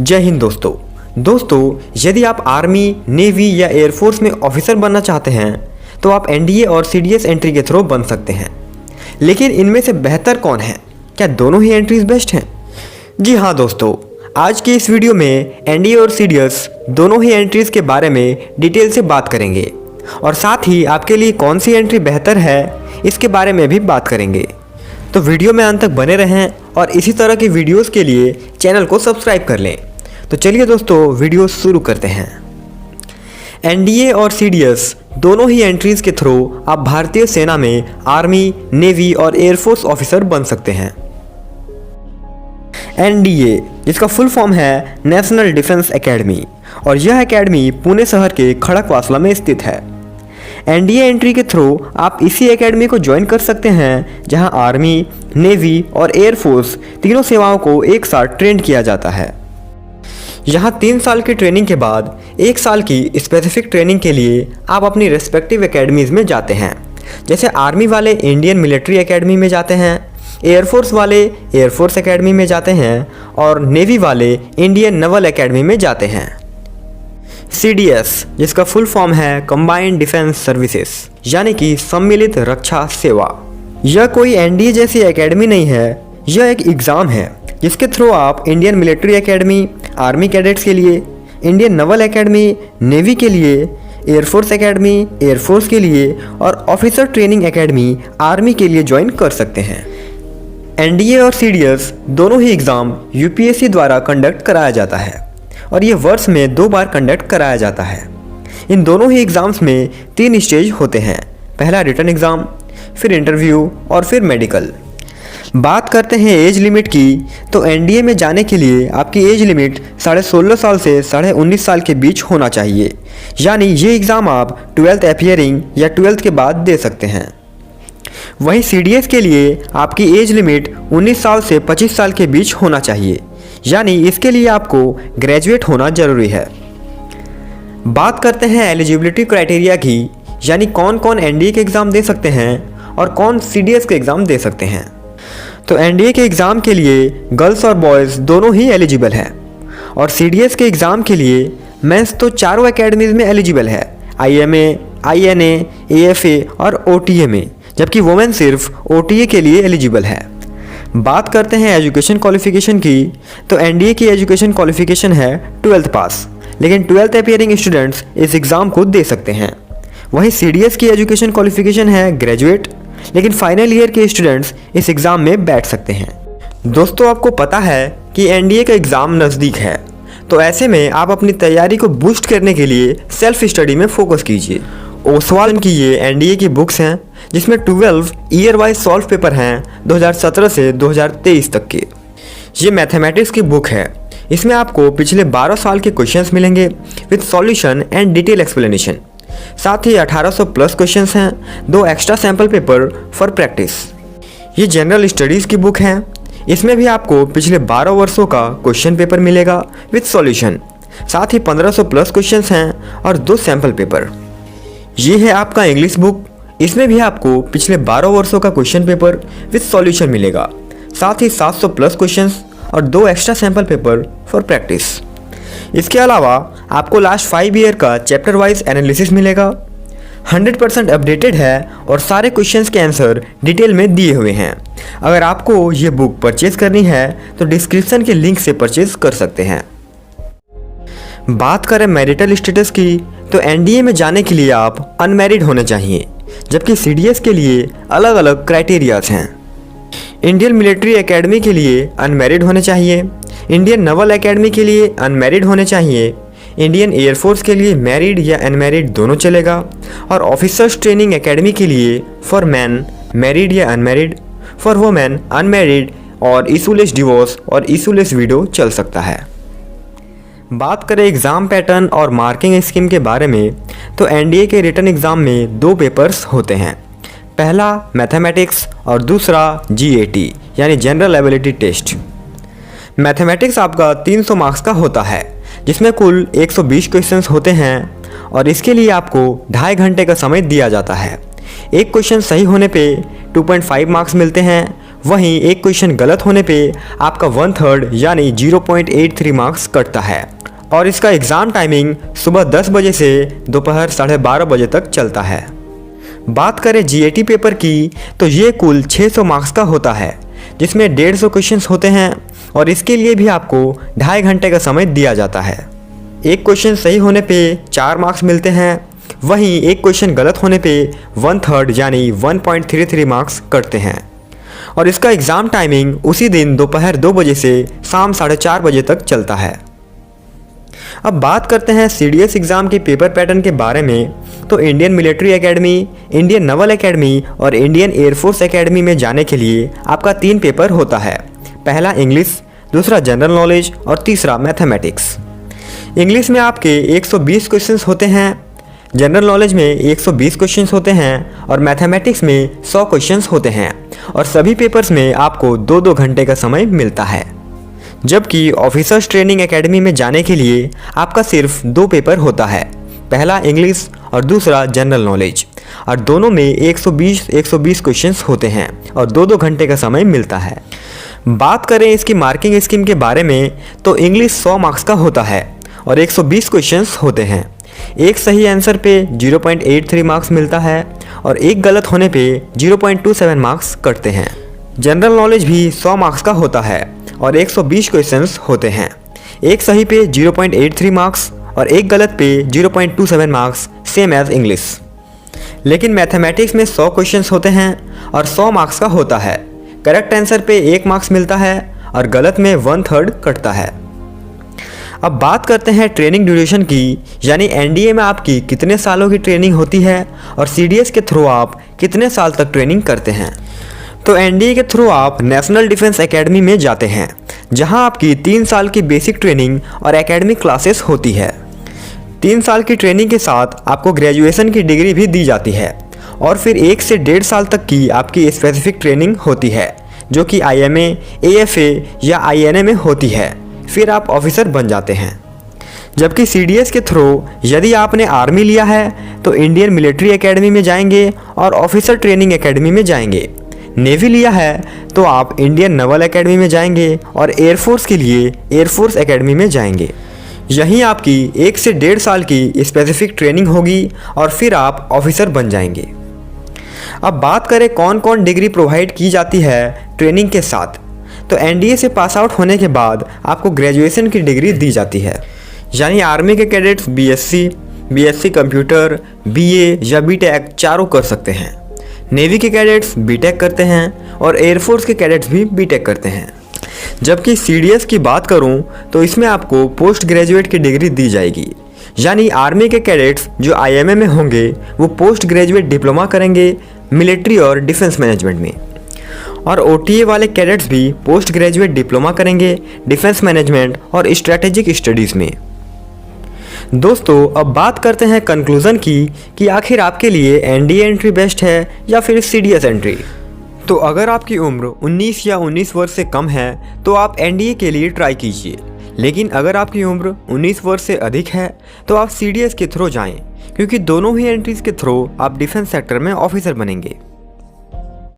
जय हिंद दोस्तों, यदि आप आर्मी, नेवी या एयरफोर्स में ऑफिसर बनना चाहते हैं तो आप एनडीए और सीडीएस एंट्री के थ्रू बन सकते हैं। लेकिन इनमें से बेहतर कौन है? क्या दोनों ही एंट्रीज बेस्ट हैं? जी हाँ दोस्तों, आज की इस वीडियो में एनडीए और सीडीएस दोनों ही एंट्रीज के बारे में डिटेल से बात करेंगे और साथ ही आपके लिए कौन सी एंट्री बेहतर है इसके बारे में भी बात करेंगे। तो वीडियो में अंत तक बने रहें और इसी तरह की वीडियोस के लिए चैनल को सब्सक्राइब कर लें। तो चलिए दोस्तों, वीडियो शुरू करते हैं। एनडीए और सीडीएस दोनों ही एंट्रीज के थ्रू आप भारतीय सेना में आर्मी, नेवी और एयरफोर्स ऑफिसर बन सकते हैं। एनडीए, जिसका फुल फॉर्म है नेशनल डिफेंस एकेडमी, और यह एकेडमी पुणे शहर के खड़कवासला में स्थित है। एनडीए एंट्री के थ्रू आप इसी एकेडमी को ज्वाइन कर सकते हैं जहां आर्मी, नेवी और एयरफोर्स तीनों सेवाओं को एक साथ ट्रेन किया जाता है। यहाँ 3 साल की ट्रेनिंग के बाद 1 साल की स्पेसिफिक ट्रेनिंग के लिए आप अपनी रेस्पेक्टिव एकेडमीज़ में जाते हैं। जैसे आर्मी वाले इंडियन मिलिट्री एकेडमी में जाते हैं, एयरफोर्स वाले एयरफोर्स एकेडमी में जाते हैं और नेवी वाले इंडियन नेवल एकेडमी में जाते हैं। सीडीएस, जिसका फुल फॉर्म है कंबाइंड डिफेंस सर्विसेज, यानी कि सम्मिलित रक्षा सेवा, यह कोई एनडीए जैसी एकेडमी नहीं है। यह एक एग्ज़ाम है जिसके थ्रू आप Indian military academy army cadets के लिए, इंडियन नेवल एकेडमी नेवी के लिए, एयरफोर्स एकेडमी एयरफोर्स के लिए और ऑफिसर ट्रेनिंग एकेडमी आर्मी के लिए ज्वाइन कर सकते हैं। एनडीए और सीडीएस दोनों ही एग्ज़ाम यूपीएससी द्वारा कंडक्ट कराया जाता है और ये वर्ष में 2 बार कंडक्ट कराया जाता है। इन दोनों ही एग्ज़ाम्स में 3 स्टेज होते हैं, पहला रिटन एग्ज़ाम, फिर इंटरव्यू और फिर मेडिकल। बात करते हैं एज लिमिट की, तो एनडीए में जाने के लिए आपकी एज लिमिट 16.5 साल से 19.5 साल के बीच होना चाहिए, यानी ये एग्ज़ाम आप 12th अपीयरिंग या 12th के बाद दे सकते हैं। वहीं सीडीएस के लिए आपकी एज लिमिट 19 साल से 25 साल के बीच होना चाहिए, यानी इसके लिए आपको ग्रेजुएट होना जरूरी है। बात करते हैं एलिजिबिलिटी क्राइटेरिया की, यानी कौन कौन एनडीए के एग्ज़ाम दे सकते हैं और कौन सीडीएस के एग्ज़ाम दे सकते हैं। तो एनडीए के एग्ज़ाम के लिए गर्ल्स और बॉयज़ दोनों ही एलिजिबल हैं और सीडीएस के एग्ज़ाम के लिए मेंस तो चारों एकेडमीज़ में एलिजिबल है, आईएमए, आईएनए, एएफए और ओटीए में, जबकि वुमेन सिर्फ ओटीए के लिए एलिजिबल है। बात करते हैं एजुकेशन क्वालिफिकेशन की, तो एनडीए की एजुकेशन क्वालिफिकेशन है 12th पास, लेकिन 12th अपीयरिंग स्टूडेंट्स इस एग्ज़ाम को दे सकते हैं। वहीं सीडीएस की एजुकेशन क्वालिफिकेशन है ग्रेजुएट, लेकिन फाइनल ईयर के स्टूडेंट्स इस एग्ज़ाम में बैठ सकते हैं। दोस्तों, आपको पता है कि एनडीए का एग्ज़ाम नज़दीक है, तो ऐसे में आप अपनी तैयारी को बूस्ट करने के लिए सेल्फ स्टडी में फोकस कीजिए। ओसवाल की ये एनडीए की बुक्स हैं जिसमें 12 ईयर वाइज सॉल्व पेपर हैं 2017 से 2023 तक के। ये मैथमेटिक्स की बुक है। इसमें आपको पिछले 12 साल के क्वेश्चंस मिलेंगे with solution and detail explanation. साथ ही 1800 प्लस क्वेश्चंस हैं, 2 extra sample paper for practice. ये जनरल स्टडीज़ की बुक है। इसमें भी आपको पिछले 12 वर्षों का क्वेश्चन पेपर मिलेगा विद सॉल्यूशन। साथ ही 1500 प्लस क्वेश्चंस हैं और 2 सैम्पल पेपर। ये है आपका इंग्लिश बुक। इसमें भी आपको पिछले 12 वर्षों का क्वेश्चन पेपर विद सॉल्यूशन मिलेगा, साथ ही 700 प्लस क्वेश्चंस और 2 extra sample paper for practice. इसके अलावा आपको लास्ट 5 ईयर का चैप्टर वाइज एनालिसिस मिलेगा। 100% अपडेटेड है और सारे क्वेश्चंस के आंसर डिटेल में दिए हुए हैं। अगर आपको ये बुक परचेज करनी है तो डिस्क्रिप्शन के लिंक से परचेज कर सकते हैं। बात करें मैरिटल स्टेटस की, तो एनडीए में जाने के लिए आप अनमैरिड होने चाहिए, जबकि सीडीएस के लिए अलग अलग क्राइटेरियाज हैं। इंडियन मिलिट्री एकेडमी के लिए अनमैरिड होने चाहिए, इंडियन नेवल एकेडमी के लिए अनमैरिड होने चाहिए, इंडियन एयरफोर्स के लिए मैरिड या अनमैरिड दोनों चलेगा, और ऑफिसर्स ट्रेनिंग एकेडमी के लिए फॉर मैन मैरिड या अनमैरिड, फॉर वुमेन अनमैरिड और इशूलेस डिवोर्स और इशूलेस विडो चल सकता है। बात करें एग्ज़ाम पैटर्न और मार्किंग स्कीम के बारे में, तो एनडीए के रिटन एग्ज़ाम में 2 पेपर्स होते हैं, पहला मैथमेटिक्स और दूसरा जीएटी यानी जनरल एबिलिटी टेस्ट। मैथमेटिक्स आपका 300 मार्क्स का होता है, जिसमें कुल 120 क्वेश्चंस होते हैं और इसके लिए आपको 2.5 घंटे का समय दिया जाता है। एक क्वेश्चन सही होने पे 2.5 मार्क्स मिलते हैं, वहीं एक क्वेश्चन गलत होने पे आपका 1/3 यानी 0.83 मार्क्स कटता है और इसका एग्ज़ाम टाइमिंग सुबह 10 बजे से दोपहर 12:30 बजे तक चलता है। बात करें GAT पेपर की तो ये कुल 600 मार्क्स का होता है, जिसमें 150 क्वेश्चंस होते हैं और इसके लिए भी आपको 2.5 घंटे का समय दिया जाता है। एक क्वेश्चन सही होने पे 4 मार्क्स मिलते हैं, वहीं एक क्वेश्चन गलत होने पे 1/3 यानी 1.33 मार्क्स कटते हैं और इसका एग्ज़ाम टाइमिंग उसी दिन दोपहर 2 बजे से शाम 4:30 बजे तक चलता है। अब बात करते हैं CDS एग्ज़ाम के पेपर पैटर्न के बारे में। तो Indian military academy, Indian Naval academy और इंडियन एयरफोर्स एकेडमी में जाने के लिए आपका 3 पेपर होता है। पहला इंग्लिश, दूसरा जनरल नॉलेज और तीसरा मैथमेटिक्स। इंग्लिश में आपके 120 क्वेश्चंस होते हैं, जनरल नॉलेज में 120 क्वेश्चंस होते हैं और मैथमेटिक्स में 100 क्वेश्चंस होते हैं और सभी पेपर्स में आपको 2-2 घंटे का समय मिलता है। जबकि ऑफिसर्स ट्रेनिंग एकेडमी में जाने के लिए आपका सिर्फ 2 पेपर होता है, पहला इंग्लिश और दूसरा जनरल नॉलेज, और दोनों में 120 क्वेश्चंस होते हैं और 2-2 घंटे का समय मिलता है। बात करें इसकी मार्किंग स्कीम के बारे में तो इंग्लिश 100 मार्क्स का होता है और 120 क्वेश्चंस होते हैं। एक सही आंसर पे 0.83 मार्क्स मिलता है और एक गलत होने पे 0.27 मार्क्स कटते हैं। जनरल नॉलेज भी 100 मार्क्स का होता है और 120 क्वेश्चंस होते हैं। एक सही पे 0.83 मार्क्स और एक गलत पे 0.27 मार्क्स, सेम एज इंग्लिश। लेकिन मैथमेटिक्स में 100 क्वेश्चंस होते हैं और 100 मार्क्स का होता है। करेक्ट आंसर पे 1 मार्क्स मिलता है और गलत में 1/3 कटता है। अब बात करते हैं ट्रेनिंग ड्यूरेशन की, यानी NDA में आपकी कितने सालों की ट्रेनिंग होती है और CDS के थ्रू आप कितने साल तक ट्रेनिंग करते हैं। तो NDA के थ्रू आप नेशनल डिफेंस एकेडमी में जाते हैं, जहां आपकी 3 साल की बेसिक ट्रेनिंग और एकेडमिक क्लासेस होती है। 3 साल की ट्रेनिंग के साथ आपको ग्रेजुएशन की डिग्री भी दी जाती है और फिर 1 से 1.5 साल तक की आपकी स्पेसिफिक ट्रेनिंग होती है, जो कि IMA, AFA या INA में होती है। फिर आप ऑफिसर बन जाते हैं। जबकि CDS के थ्रू यदि आपने आर्मी लिया है तो इंडियन मिलिट्री एकेडमी में जाएंगे और ऑफिसर ट्रेनिंग एकेडमी में जाएंगे। नेवी लिया है तो आप इंडियन नवल एकेडमी में जाएंगे और एयरफोर्स के लिए एयरफोर्स एकेडमी में जाएंगे। यहीं आपकी 1 से 1.5 साल की स्पेसिफिक ट्रेनिंग होगी और फिर आप ऑफिसर बन जाएंगे। अब बात करें कौन कौन डिग्री प्रोवाइड की जाती है ट्रेनिंग के साथ। तो NDA से पास आउट होने के बाद आपको ग्रेजुएशन की डिग्री दी जाती है, यानी आर्मी के कैडेट्स BSc कंप्यूटर, BA या BTech चारों कर सकते हैं। नेवी के कैडेट्स BTech करते हैं और एयरफोर्स के कैडेट्स भी BTech करते हैं। जबकि CDS की बात करूं तो इसमें आपको पोस्ट ग्रेजुएट की डिग्री दी जाएगी, यानी आर्मी के कैडेट्स जो IMA में होंगे वो पोस्ट ग्रेजुएट डिप्लोमा करेंगे मिलिट्री और डिफेंस मैनेजमेंट में, और OTA वाले कैडेट्स भी पोस्ट ग्रेजुएट डिप्लोमा करेंगे डिफेंस मैनेजमेंट और स्ट्रैटेजिक स्टडीज़ में। दोस्तों अब बात करते हैं कंक्लूज़न की कि आखिर आपके लिए NDA एंट्री बेस्ट है या फिर CDS एंट्री। तो अगर आपकी उम्र 19 या 19 वर्ष से कम है तो आप NDA के लिए ट्राई कीजिए, लेकिन अगर आपकी उम्र 19 वर्ष से अधिक है तो आप CDS के थ्रू जाएं, क्योंकि दोनों ही एंट्रीज़ के थ्रू आप डिफेंस सेक्टर में ऑफिसर बनेंगे।